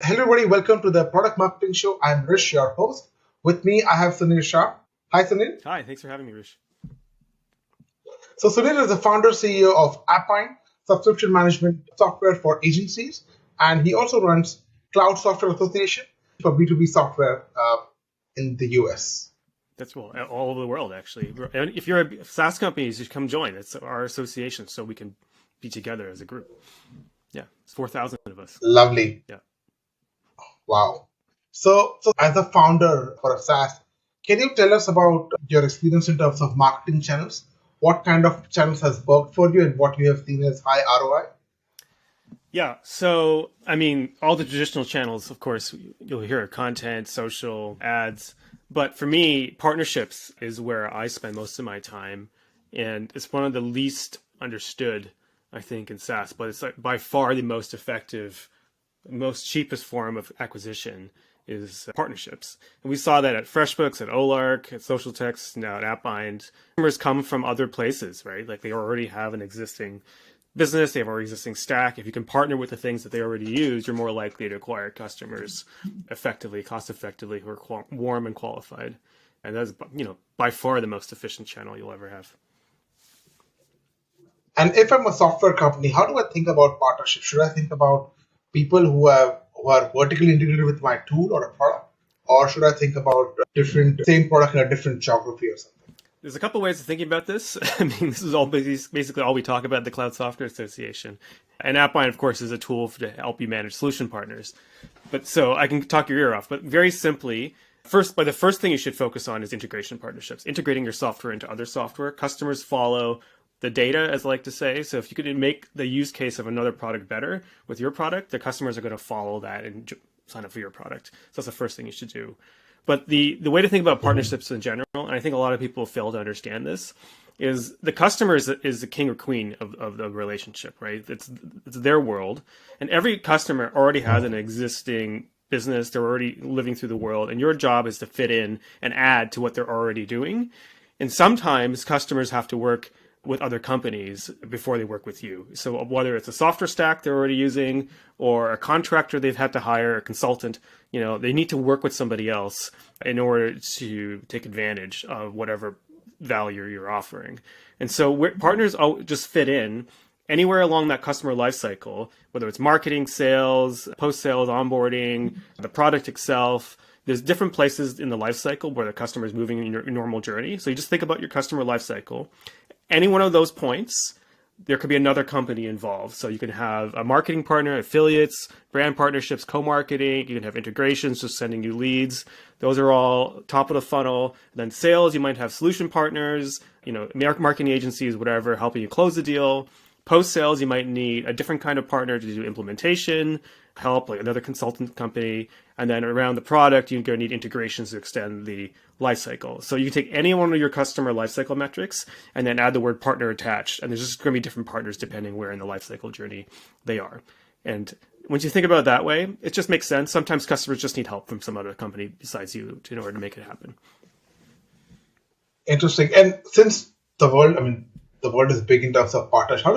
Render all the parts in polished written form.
Hello, everybody. Welcome to the Product Marketing Show. I'm Rish, your host. With me, I have Sunir Shah. Hi, Sunir. Hi, thanks for having me, Rish. So, Sunir is the founder CEO of Ep.18, subscription management software for agencies, and he also runs Cloud Software Association for B2B software in the US. That's all over the world, actually. And if you're a SaaS company, you should come join. It's our association, so we can be together as a group. Yeah, it's 4,000 of us. Lovely. Yeah. Wow. So as a founder for a SaaS, can you tell us about your experience in terms of marketing channels? What kind of channels has worked for you and what you have seen as high ROI? Yeah, so, all the traditional channels, of course, you'll hear content, social, ads. But for me, partnerships is where I spend most of my time. And it's one of the least understood, I think, in SaaS. But it's by far the most effective, most cheapest form of acquisition is partnerships. And we saw that at FreshBooks, at Olark, at Social Text, now at AppBind. Customers come from other places, right? Like they already have an existing business, they have our existing stack. If you can partner with the things that they already use, you're more likely to acquire customers effectively, cost effectively, who are warm and qualified. And that's, by far the most efficient channel you'll ever have. And if I'm a software company, how do I think about partnership? Should I think about people who are vertically integrated with my tool or a product? Or should I think about same product in a different geography or something? There's a couple ways of thinking about this. This is all basically all we talk about at the Cloud Software Association. And AppBind, of course, is a tool to help you manage solution partners. But so I can talk your ear off. But very simply, the first thing you should focus on is integration partnerships. Integrating your software into other software. Customers follow the data, as I like to say. So if you could make the use case of another product better with your product, the customers are going to follow that and sign up for your product. So that's the first thing you should do. But the way to think about partnerships in general, and I think a lot of people fail to understand this, is the customer is the king or queen of the relationship, right? It's their world. And every customer already has an existing business. They're already living through the world. And your job is to fit in and add to what they're already doing. And sometimes customers have to work with other companies before they work with you. So whether it's a software stack they're already using or a contractor they've had to hire, a consultant, they need to work with somebody else in order to take advantage of whatever value you're offering. And so partners just fit in anywhere along that customer lifecycle, whether it's marketing, sales, post-sales, onboarding, the product itself. There's different places in the lifecycle where the customer is moving in your normal journey. So you just think about your customer lifecycle. Any one of those points, there could be another company involved. So you can have a marketing partner, affiliates, brand partnerships, co-marketing. You can have integrations, just sending you leads. Those are all top of the funnel. And then sales, you might have solution partners, marketing agencies, whatever, helping you close the deal. Post-sales, you might need a different kind of partner to do implementation, help, like another consultant company. And then around the product, you're going to need integrations to extend the lifecycle. So you can take any one of your customer lifecycle metrics and then add the word partner attached. And there's just going to be different partners depending where in the lifecycle journey they are. And once you think about it that way, it just makes sense. Sometimes customers just need help from some other company besides you in order to make it happen. Interesting. And since the world is big in terms of partners, how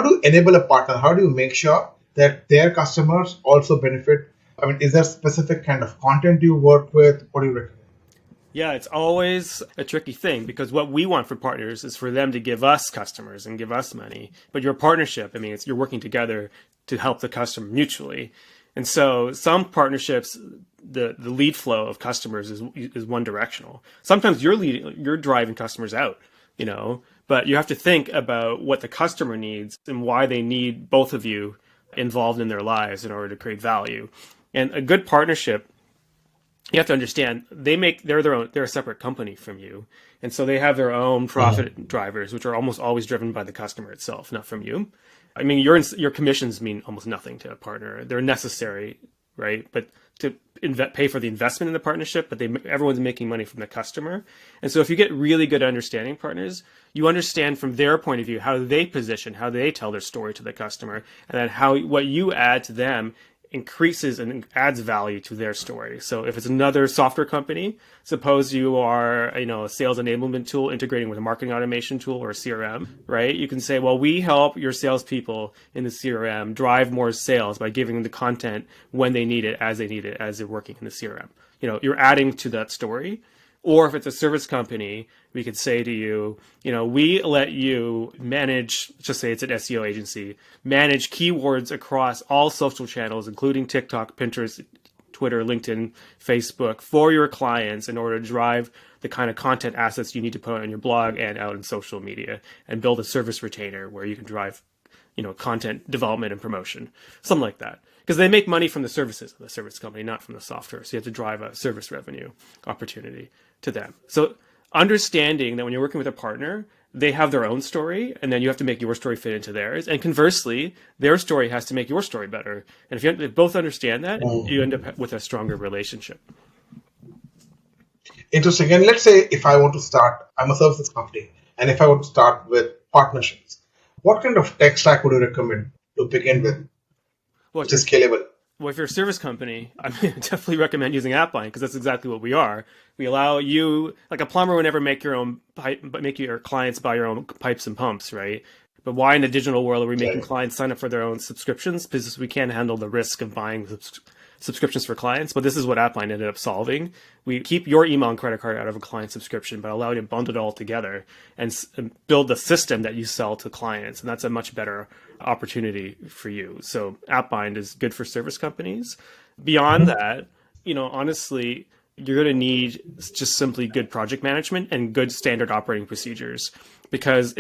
do you enable a partner? How do you make sure that their customers also benefit? Is there specific kind of content you work with? What do you recommend? Yeah, it's always a tricky thing because what we want for partners is for them to give us customers and give us money. But your partnership, you're working together to help the customer mutually. And so some partnerships, the lead flow of customers is one directional. Sometimes you're driving customers out, but you have to think about what the customer needs and why they need both of you involved in their lives in order to create value. And a good partnership, you have to understand they're a separate company from you. And so they have their own profit drivers, which are almost always driven by the customer itself, not from you. Your commissions mean almost nothing to a partner. They're necessary, right? But to pay for the investment in the partnership, but everyone's making money from the customer. And so if you get really good at understanding partners, you understand from their point of view how they position, how they tell their story to the customer, and then what you add to them increases and adds value to their story. So if it's another software company, suppose you are, a sales enablement tool integrating with a marketing automation tool or a CRM, right? You can say, well, we help your salespeople in the CRM drive more sales by giving them the content when they need it, as they're working in the CRM. You're adding to that story. Or if it's a service company, we could say to you, we let you manage, just say it's an SEO agency, manage keywords across all social channels, including TikTok, Pinterest, Twitter, LinkedIn, Facebook, for your clients in order to drive the kind of content assets you need to put on your blog and out in social media, and build a service retainer where you can drive, content development and promotion, something like that. Because they make money from the services of the service company, not from the software. So you have to drive a service revenue opportunity to them. So understanding that when you're working with a partner, they have their own story, and then you have to make your story fit into theirs. And conversely, their story has to make your story better. And if you both understand that, you end up with a stronger relationship. Interesting. And let's say if I want to start, I'm a services company, and if I want to start with partnerships, what kind of tech stack would you recommend to begin with, which is scalable? Well, if you're a service company, I definitely recommend using Appline, because that's exactly what we are. We allow you, like a plumber would never make your clients buy your own pipes and pumps, right? But why in the digital world are we making clients sign up for their own subscriptions? Because we can't handle the risk of buying subscriptions for clients. But this is what Appline ended up solving. We keep your email and credit card out of a client subscription, but allow you to bundle it all together and build the system that you sell to clients. And that's a much better opportunity for you. So Appbind is good for service companies. Beyond that, honestly, you're going to need just simply good project management and good standard operating procedures, because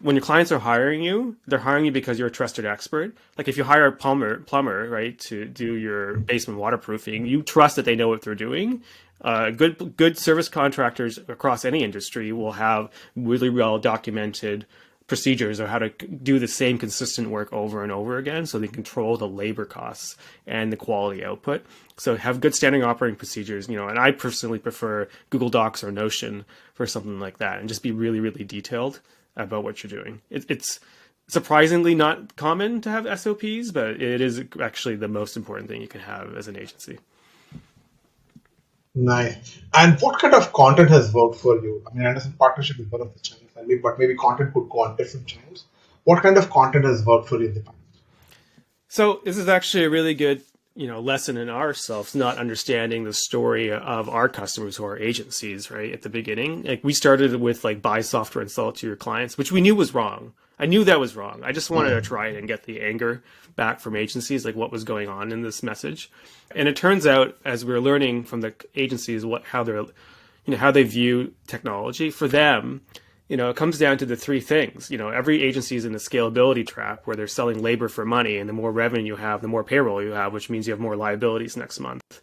when your clients are hiring you, they're hiring you because you're a trusted expert. Like if you hire a plumber, right, to do your basement waterproofing, you trust that they know what they're doing. Good service contractors across any industry will have really well documented procedures of how to do the same consistent work over and over again, so they control the labor costs and the quality output. So have good standing operating procedures, and I personally prefer Google Docs or Notion for something like that, and just be really, really detailed about what you're doing. It's surprisingly not common to have SOPs, but it is actually the most important thing you can have as an agency. Nice. And what kind of content has worked for you? I understand partnership is one of the channels, but maybe content could go on different channels. What kind of content has worked for you in the past? So this is actually a really good, lesson in ourselves, not understanding the story of our customers who are agencies, right? At the beginning, like we started with buy software and sell it to your clients, which we knew was wrong. I knew that was wrong. I just wanted to try it and get the anger back from agencies, like what was going on in this message. And it turns out, as we were learning from the agencies, how they view technology, for them, it comes down to the three things. Every agency is in the scalability trap where they're selling labor for money, and the more revenue you have, the more payroll you have, which means you have more liabilities next month.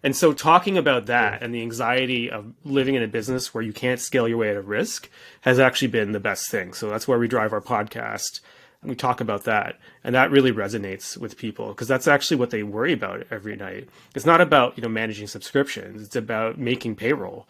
And so talking about that and the anxiety of living in a business where you can't scale your way out of risk has actually been the best thing. So that's where we drive our podcast, and we talk about that. And that really resonates with people, because that's actually what they worry about every night. It's not about, managing subscriptions. It's about making payroll,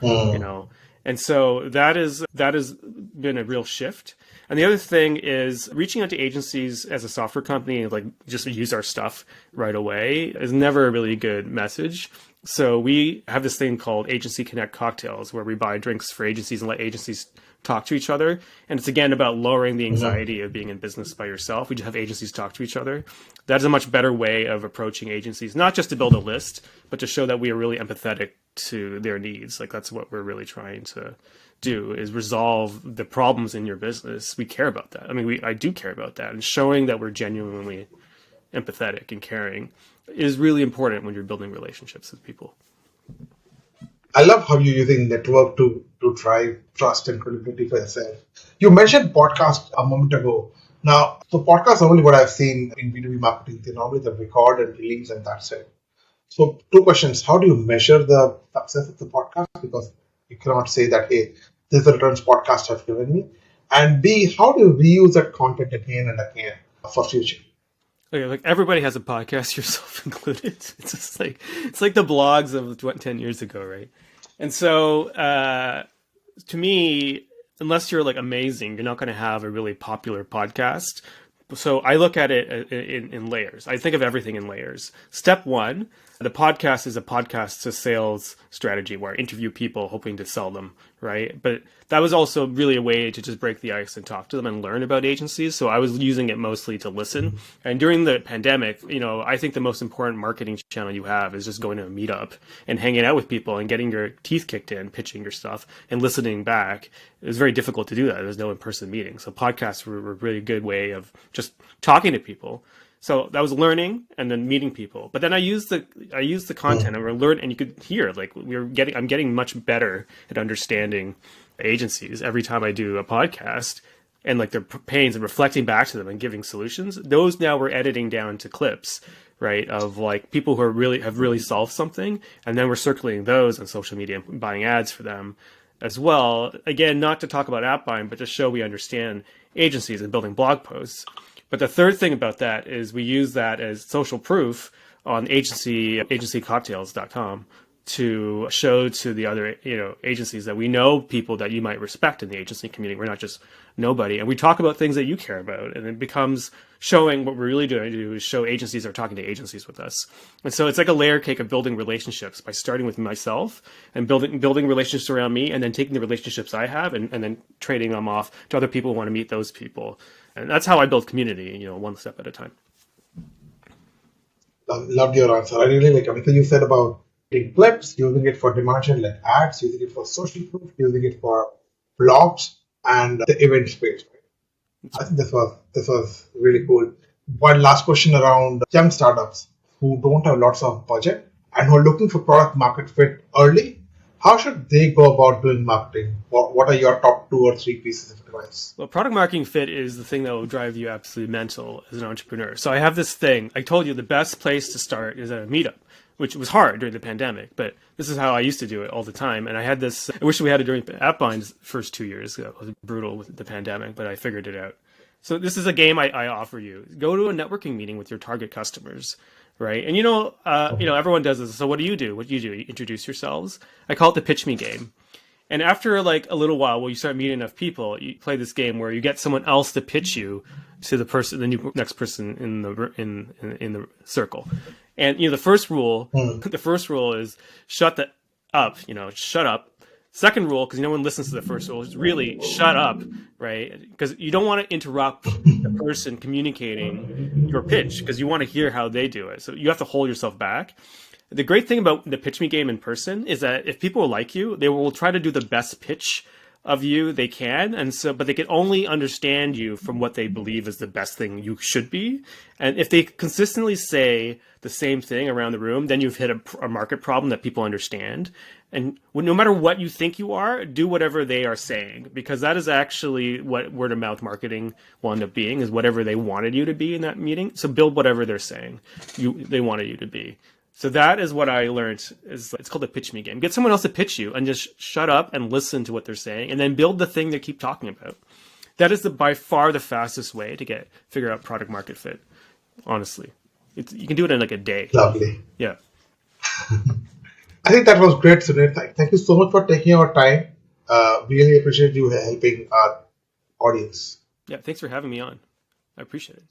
And so that has been a real shift. And the other thing is reaching out to agencies as a software company and just use our stuff right away is never a really good message. So we have this thing called Agency Connect Cocktails, where we buy drinks for agencies and let agencies talk to each other. And it's again about lowering the anxiety of being in business by yourself. We just have agencies talk to each other. That is a much better way of approaching agencies, not just to build a list, but to show that we are really empathetic to their needs. That's what we're really trying to do, is resolve the problems in your business. We care about that. I do care about that. And showing that we're genuinely empathetic and caring is really important when you're building relationships with people. I love how you're using network to drive trust and credibility for yourself. You mentioned podcast a moment ago. Now, so podcasts are only what I've seen in B2B marketing. They normally record and release, and that's it. So 2 questions. How do you measure the success of the podcast? Because you cannot say that, hey, this is the returns podcast have given me. And B, how do you reuse that content again and again for future? Okay, everybody has a podcast, yourself included. It's just it's like the blogs of 10 years ago, right? And so to me, unless you're amazing, you're not going to have a really popular podcast. So I look at it in layers. I think of everything in layers. Step one, the podcast is a podcast to sales strategy where I interview people hoping to sell them, right? But that was also really a way to just break the ice and talk to them and learn about agencies. So I was using it mostly to listen. And during the pandemic, I think the most important marketing channel you have is just going to a meetup and hanging out with people and getting your teeth kicked in, pitching your stuff and listening back. It was very difficult to do that. There's no in-person meetings. So podcasts were a really good way of just talking to people. So that was learning and then meeting people. But then I used the content and we learned, and you could hear I'm getting much better at understanding agencies every time I do a podcast and like their pains and reflecting back to them and giving solutions. Those now we're editing down to clips, right? Of like people who have really solved something. And then we're circulating those on social media and buying ads for them as well. Again, not to talk about app buying, but to show we understand agencies and building blog posts. But the third thing about that is we use that as social proof on agencycocktails.com to show to the other agencies that we know people that you might respect in the agency community. We're not just nobody. And we talk about things that you care about. And it becomes showing what we're really doing to do is show agencies are talking to agencies with us. And so it's like a layer cake of building relationships by starting with myself and building relationships around me and then taking the relationships I have and then trading them off to other people who want to meet those people. And that's how I build community, one step at a time. Loved your answer. I really like everything you said about taking clips, using it for demand gen like ads, using it for social proof, using it for blogs and the event space. Right? I think this was really cool. One last question around young startups who don't have lots of budget and who are looking for product market fit early. How should they go about doing marketing? What are your top 2 or 3 pieces of advice? Well, product marketing fit is the thing that will drive you absolutely mental as an entrepreneur. So I have this thing. I told you the best place to start is at a meetup, which was hard during the pandemic, but this is how I used to do it all the time. And I had this, I wish we had it during AppBind's first 2 years. It was brutal with the pandemic, but I figured it out. So this is a game I offer you. Go to a networking meeting with your target customers. Right. And, everyone does this. So what do? What do? You introduce yourselves. I call it the pitch me game. And after like a little while, you start meeting enough people, you play this game where you get someone else to pitch you to the next person in the circle. And, the first rule is shut up. Second rule, because no one listens to the first rule, is really shut up, right? Because you don't want to interrupt the person communicating your pitch because you want to hear how they do it. So you have to hold yourself back. The great thing about the pitch me game in person is that if people like you, they will try to do the best pitch of you they can, but they can only understand you from what they believe is the best thing you should be. And if they consistently say the same thing around the room, then you've hit a market problem that people understand. And no matter what you think you are, do whatever they are saying, because that is actually what word of mouth marketing will end up being, is whatever they wanted you to be in that meeting. So build whatever they're saying they wanted you to be. So that is what I learned. It's called a pitch me game. Get someone else to pitch you and just shut up and listen to what they're saying, and then build the thing they keep talking about. That is by far the fastest way to figure out product market fit. Honestly, you can do it in like a day. Lovely. Yeah. I think that was great, Sunir. Thank you so much for taking our time. Really appreciate you helping our audience. Yeah. Thanks for having me on. I appreciate it.